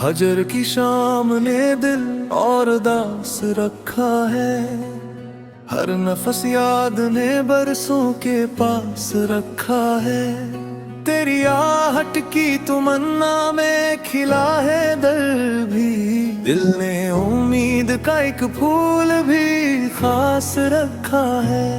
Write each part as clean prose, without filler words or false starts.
हजर की शाम ने दिल और दास रखा है। हर नफस याद ने बरसों के पास रखा है। तेरी आहट की तमन्ना में खिला है दर भी। दिल ने उम्मीद का एक फूल भी खास रखा है।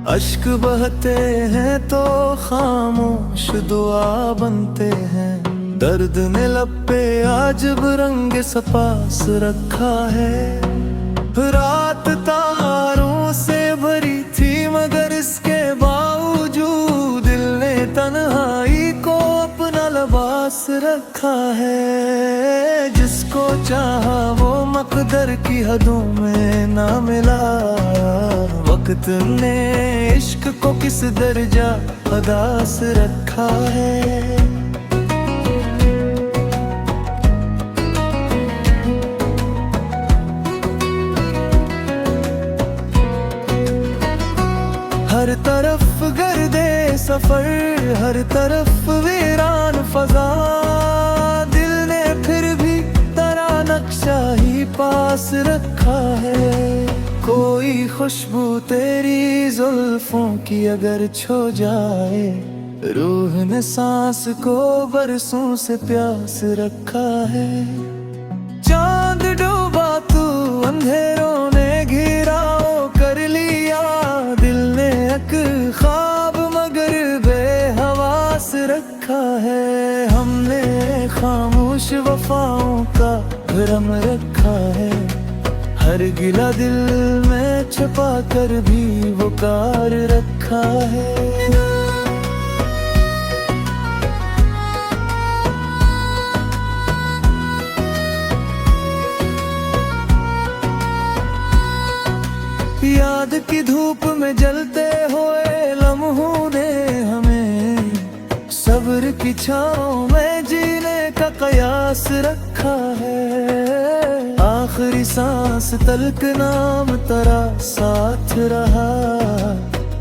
अश्क बहते हैं तो खामोश दुआ बनते हैं। दर्द ने लब पे आजब रंग सपास रखा है। रात तारों से भरी थी मगर इसके बावजूद दिल ने तन्हाई को अपना लिबास रखा है। जिसको चाहा वो मकदर की हदों में ना मिला। वक्त ने इश्क को किस दर्जा अदास रखा है। हर तरफ गर्दे सफर, हर तरफ वीरान फजा। दिल ने फिर भी तेरा नक्शा ही पास रखा है। कोई खुशबू तेरी जुल्फों की अगर छो जाए। रूह ने सांस को बरसों से प्यास रखा है। चांद डूबा तू अंधेरों ने घिराव कर लिया। दिल ने एक ख्वाब मगर बेहवास रखा है। हमने खामोश वफाओं का भरम रखा है। हर गिला दिल में छुपा कर भी वो कार रखा है। याद की धूप में जलते हुए लम्हों ने हमें सब्र की छाँव में जीने का कयास रखा है। आखिरी सांस तलक नाम तेरा साथ रहा।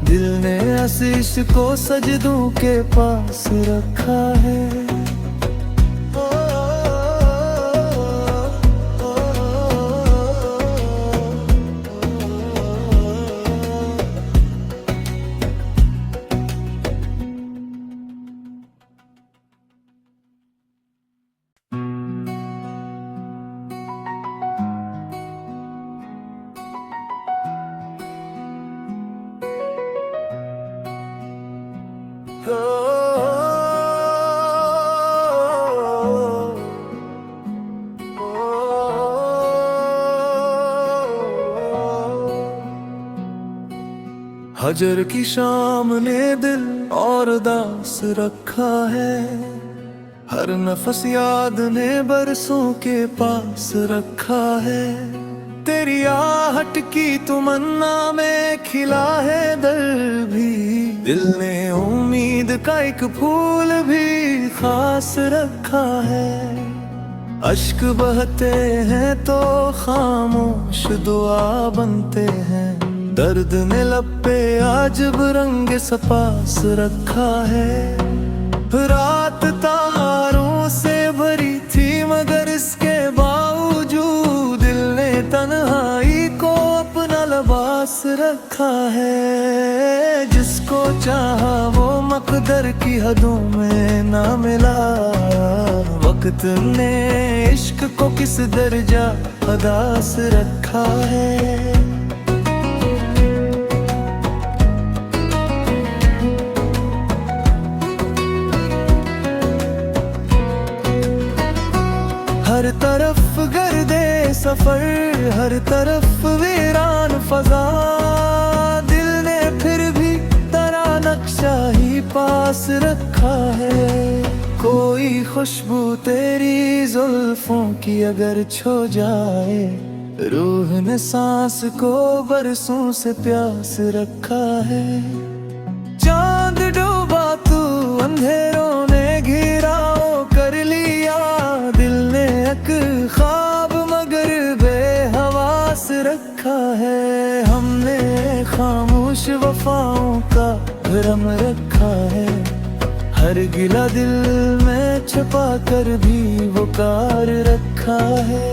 दिल ने आशीष को सजदों के पास रखा है। हजर की शाम ने दिल और दास रखा है। हर नफस याद ने बरसों के पास रखा है। तेरी आहट की तमन्ना में खिला है दर भी। दिल ने उम्मीद का एक फूल भी खास रखा है। अश्क बहते हैं तो खामोश दुआ बनते हैं। दर्द ने लब पे आजब रंग सपास रखा है। रात तारों से भरी थी मगर इसके बावजूद दिल ने तन्हाई को अपना लिबास रखा है। जिसको चाहा वो मकदर की हदों में ना मिला। वक्त ने इश्क को किस दर्जा अदास रखा है। हर तरफ गर्दे सफर, हर तरफ वीरान फजा। दिल ने फिर भी तेरा नक्शा ही पास रखा है। कोई खुशबू तेरी जुल्फों की अगर छो जाए। रूह ने सांस को बरसों से प्यास रखा है। चांद डूबा तू अंधेरों ने घिराव कर लिया। दिल ने एक ख्वाब मगर बेहवास रखा है। हमने खामोश वफाओं का भरम रखा है। हर गिला दिल में छुपा कर भी वो कार रखा है।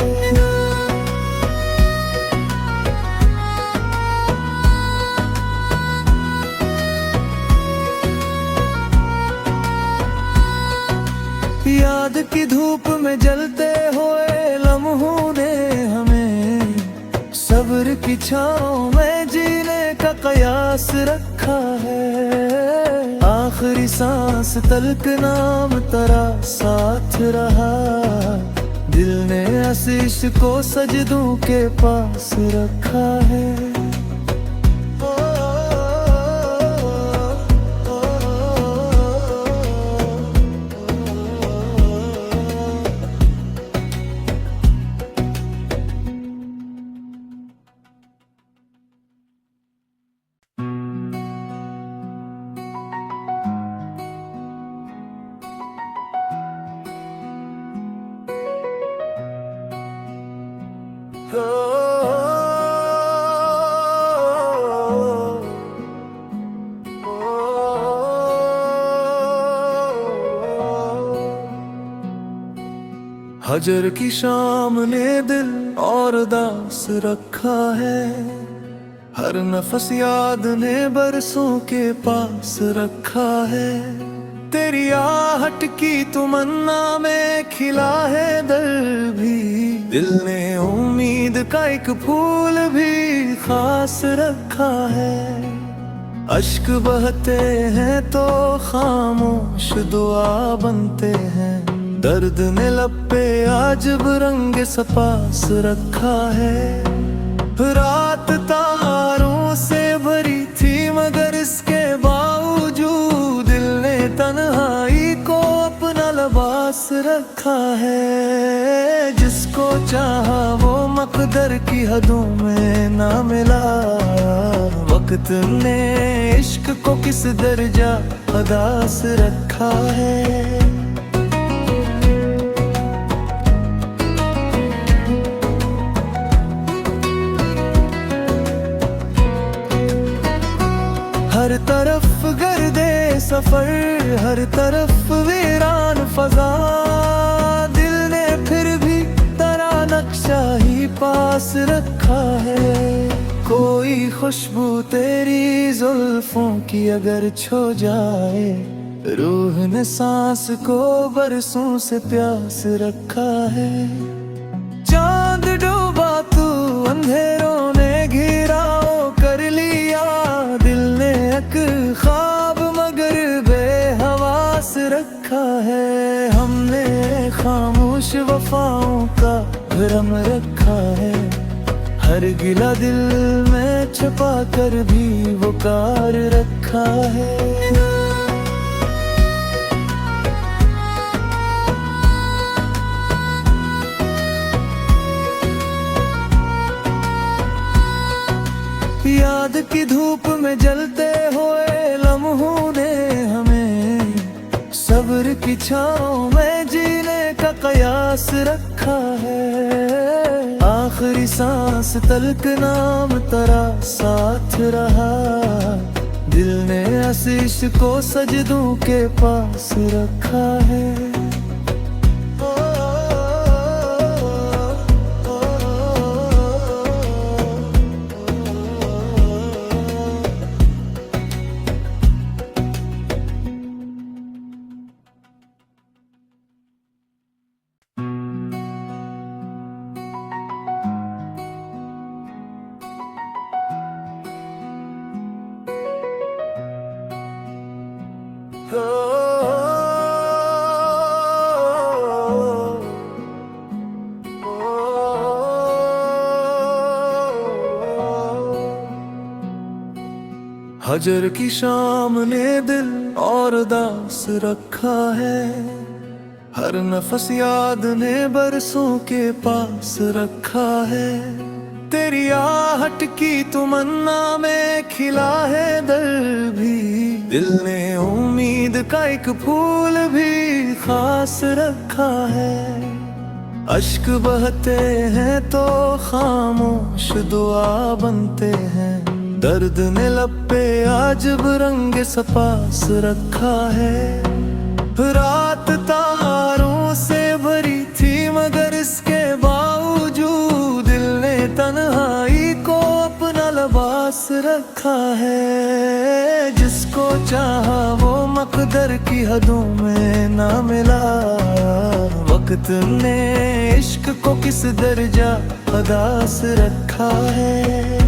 याद की धूप में जलते हुए लम्हों ने हमें सब्र की छाँव में जीने का कयास रखा है। आखिरी सांस तलक नाम तेरा साथ रहा, दिल ने आशीष को सजदों के पास रखा है। हजर की शाम ने दिल और दास रखा है, हर नफस याद ने बरसों के पास रखा है। तेरी आहट की तमन्ना में खिला है दर्द भी, दिल ने उम्मीद का एक फूल भी खास रखा है। अश्क बहते हैं तो खामोश दुआ बनते हैं, दर्द ने लब पे आजब रंग सपास रखा है। रात तारों से भरी थी मगर इसके बावजूद दिल ने तन्हाई को अपना लिबास रखा है। जिसको चाहा वो मकदर की हदों में ना मिला, वक्त ने इश्क को किस दर्जा अदास रखा है। हर तरफ गर्दे सफर, हर तरफ वीरान फजा, दिल ने फिर भी तेरा नक्शा ही पास रखा है। कोई खुशबू तेरी जुल्फों की अगर छो जाए, रूह ने सांस को बरसों से प्यास रखा है। चांद डूबा तू अंधेरों ने घेराव कर लिया, दिल ने एक ख्वाब मगर बेहवास रखा है। हमने खामोश वफाओं का भरम रखा है, हर गिला दिल में छुपा कर भी वो कार रखा है। याद की धूप में जलते हुए लम्हों ने हमें सब्र की छाँव में जीने का कयास रखा है। आखिरी सांस तलक नाम तेरा साथ रहा, दिल ने आशीष को सजदों के पास रखा है। हजर की शाम ने दिल और दास रखा है, हर नफस याद ने बरसों के पास रखा है। तेरी आहट की तमन्ना में खिला है दर्द भी, दिल ने उम्मीद का एक फूल भी खास रखा है। अश्क बहते हैं तो खामोश दुआ बनते हैं, दर्द ने लब पे आजब रंग सपास रखा है। रात तारों से भरी थी मगर इसके बावजूद दिल ने तन्हाई को अपना लिबास रखा है। जिसको चाहा वो मकदर की हदों में ना मिला। वक्त ने इश्क को किस दर्जा अदा से रखा है।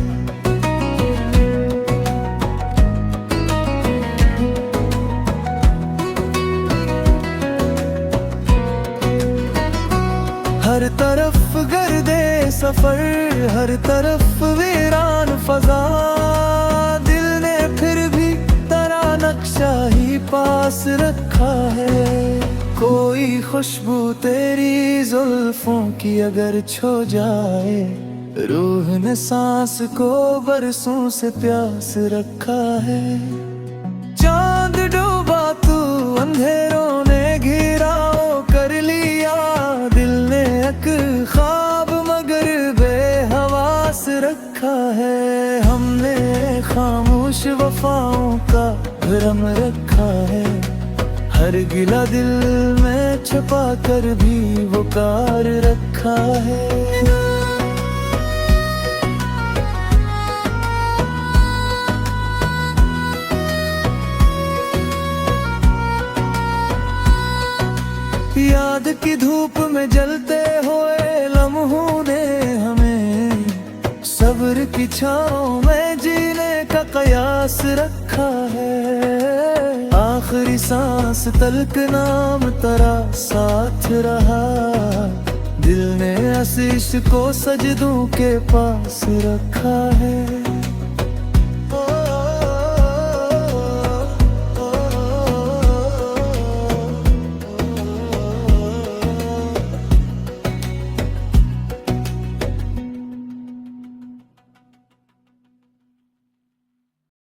हर तरफ गर्दे सफर, हर तरफ वीरान फजा। दिल ने फिर भी तेरा नक्शा ही पास रखा है। कोई खुशबू तेरी जुल्फों की अगर छो जाए, रूह ने सांस को बरसों से प्यास रखा है। चांद डूबा तू अंधेरों ने घिराव कर लिया। दिल ने एक ख्वाब मगर बेहवास रखा है। हमने खामोश वफाओं का भरम रखा है। हर गिला दिल में छुपा कर भी वो कार रखा है। याद की धूप में जलते हुए लम्हों ने हमें सब्र की छाँव में जीने का कयास रखा है। आखिरी सांस तलक नाम तेरा साथ रहा। दिल ने आशीष को सजदों के पास रखा है।